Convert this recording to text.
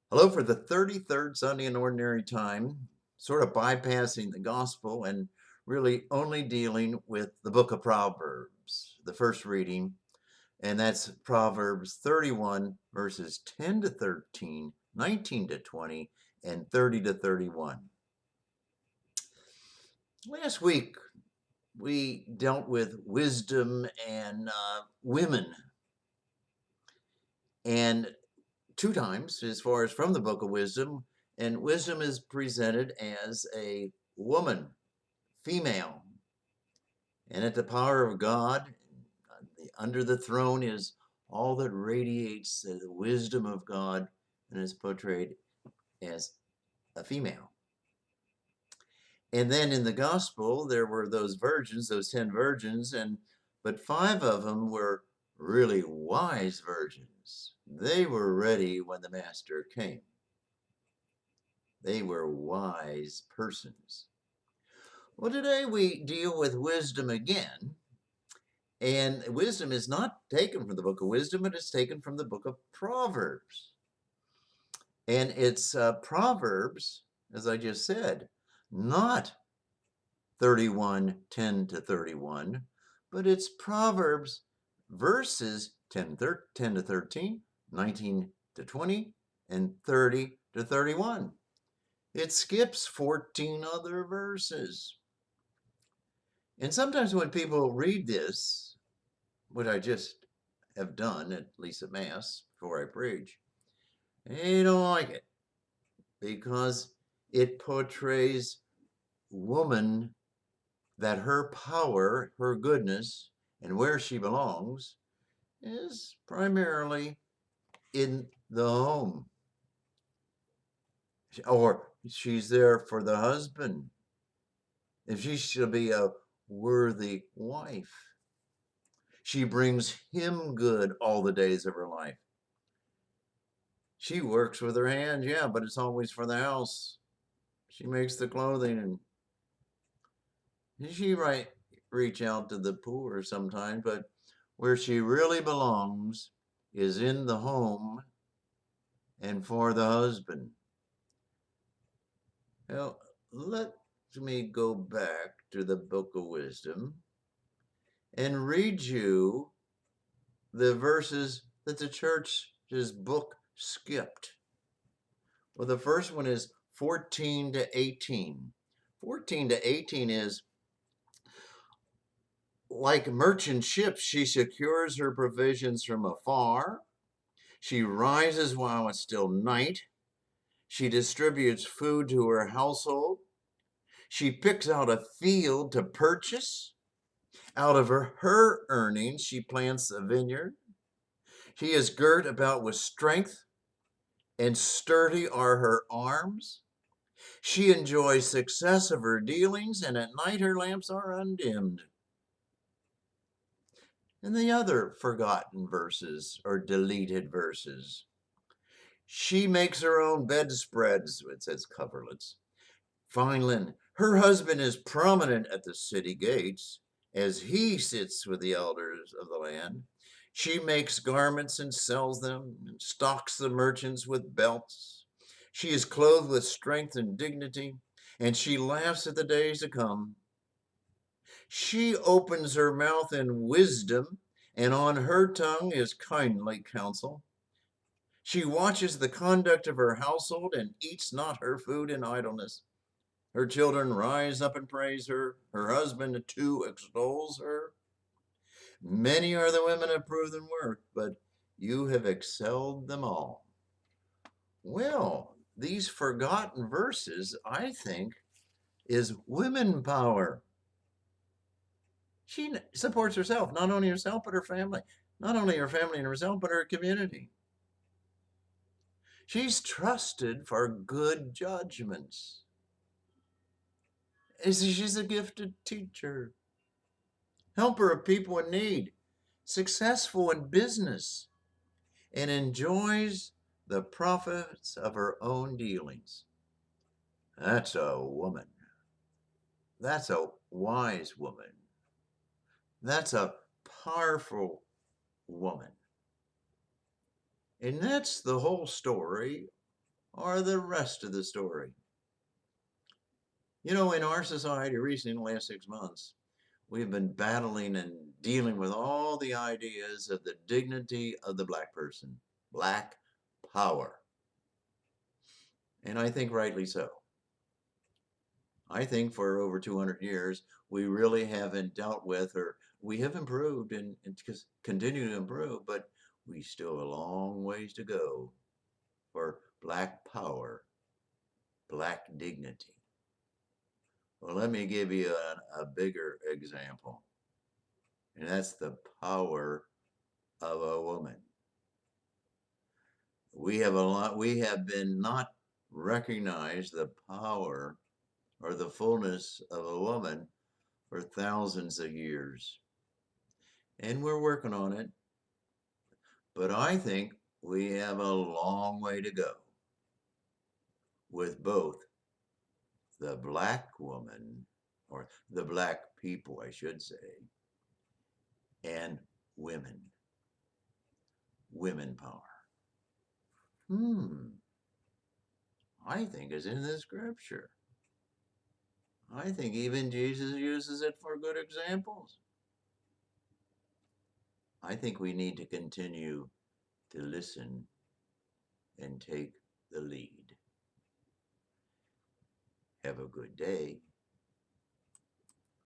Hello for the 33rd Sunday in Ordinary Time, sort of bypassing the gospel and really only dealing with the book of Proverbs, the first reading, and that's Proverbs 31, verses 10 to 13, 19 to 20, and 30 to 31. Last week, we dealt with wisdom and women, and two times as far as from the book of wisdom, and wisdom is presented as a woman, female, and at the power of God under the throne is all that radiates the wisdom of God and is portrayed as a female. And then in the gospel there were those virgins, those 10 virgins, but 5 of them were really wise virgins. They were ready when the master came. They were wise persons. Well, today we deal with wisdom again. And wisdom is not taken from the book of wisdom, but it's taken from the book of Proverbs. And it's Proverbs, as I just said, not 31, 10 to 31, but it's Proverbs verses 10 to 13, 19 to 20, and 30 to 31. It skips 14 other verses. And sometimes when people read this, what I just have done, at least at Mass, before I preach, they don't like it because it portrays woman, that her power, her goodness, and where she belongs is primarily in the home. Or she's there for the husband. If she should be a worthy wife, she brings him good all the days of her life. She works with her hands, yeah, but it's always for the house. She makes the clothing and she might reach out to the poor sometimes, but where she really belongs is in the home and for the husband. Now, let me go back to the book of wisdom and read you the verses that the church's book skipped. Well, the first one is 14 to 18. 14 to 18 is, like merchant ships, she secures her provisions from afar. She rises while it's still night. She distributes food to her household. She picks out a field to purchase. Out of her earnings, she plants a vineyard. She is girt about with strength, and sturdy are her arms. She enjoys success of her dealings, and at night her lamps are undimmed. And the other forgotten verses or deleted verses. She makes her own bedspreads, it says coverlets, fine linen. Her husband is prominent at the city gates as he sits with the elders of the land. She makes garments and sells them and stocks the merchants with belts. She is clothed with strength and dignity, and she laughs at the days to come. She opens her mouth in wisdom, and on her tongue is kindly counsel. She watches the conduct of her household and eats not her food in idleness. Her children rise up and praise her. Her husband too extols her. Many are the women of proven worth, but you have excelled them all. Well, these forgotten verses, I think, is women power. She supports herself, not only herself, but her family. Not only her family and herself, but her community. She's trusted for good judgments. She's a gifted teacher, helper of people in need, successful in business, and enjoys the profits of her own dealings. That's a woman. That's a wise woman. That's a powerful woman. And that's the whole story or the rest of the story? You know, in our society recently, in the last 6 months, we've been battling and dealing with all the ideas of the dignity of the black person, black power. And I think rightly so. I think for over 200 years, we really haven't dealt with, or we have improved and continue to improve, but we still have a long ways to go for black power, black dignity. Well, let me give you a bigger example, and that's the power of a woman. We have been not recognized the power or the fullness of a woman for thousands of years. And we're working on it. But I think we have a long way to go with both the black woman, or the black people, I should say, and women. Women power. I think is in the scripture. I think even Jesus uses it for good examples. I think we need to continue to listen and take the lead. Have a good day.